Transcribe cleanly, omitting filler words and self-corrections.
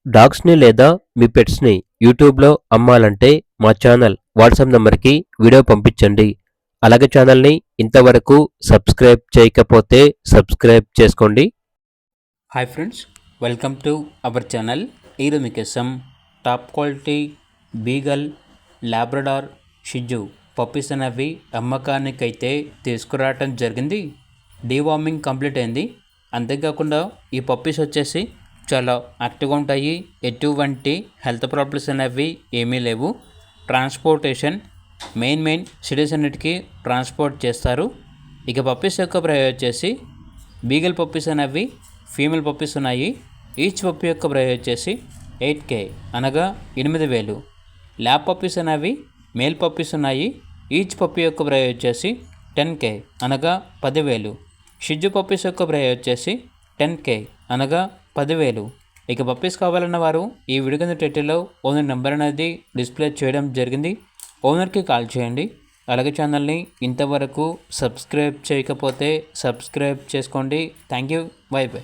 డాగ్స్‌ని లేదా మీ పెట్స్‌ని యూట్యూబ్‌లో అమ్మాలంటే మా ఛానల్ వాట్సాప్ నంబర్‌కి వీడియో పంపించండి. అలాగే ఛానల్‌ని ఇంతవరకు సబ్స్క్రైబ్ చేయకపోతే సబ్స్క్రైబ్ చేసుకోండి. Hi friends, welcome to our channel. ఈరోజు మీకోసం టాప్ క్వాలిటీ బీగల్, లాబ్రడార్, షిజు పప్పీస్ అనేవి అమ్మకానికైతే తీసుకురావటం జరిగింది. డీవార్మింగ్ కంప్లీట్ అయింది. అంతేకాకుండా ఈ పప్పీస్ వచ్చేసి చాలా యాక్టివ్గా ఉంటాయి. ఎటువంటి హెల్త్ ప్రాబ్లమ్స్ అనేవి ఏమీ లేవు. ట్రాన్స్పోర్టేషన్ మెయిన్ సిటీస్ అన్నిటికీ ట్రాన్స్పోర్ట్ చేస్తారు. ఇక పప్పీస్ యొక్క ప్రైస్ వచ్చేసి బీగల్ పప్పీస్ అనేవి ఫీమేల్ పప్పీస్ ఉన్నాయి. ఈచ్ పప్పీ యొక్క ప్రైస్ వచ్చేసి 8K అనగా 8,000. ల్యాబ్ పప్పీస్ అనేవి మేల్ పప్పీస్ ఉన్నాయి. ఈచ్ పప్పీ యొక్క ప్రైస్ వచ్చేసి 10K అనగా 10,000. షిజు పప్పీస్ యొక్క ప్రైస్ వచ్చేసి 10K అనగా 10,000. ఇక పప్పీస్ కావాలన్న వారు ఈ వీడియో కింద టైటిల్లో ఓనర్ నెంబర్ అనేది డిస్ప్లే చేయడం జరిగింది. ఓనర్కి కాల్ చేయండి. అలాగే ఛానల్ని ఇంతవరకు సబ్స్క్రైబ్ చేయకపోతే సబ్స్క్రైబ్ చేసుకోండి. Thank you. By by.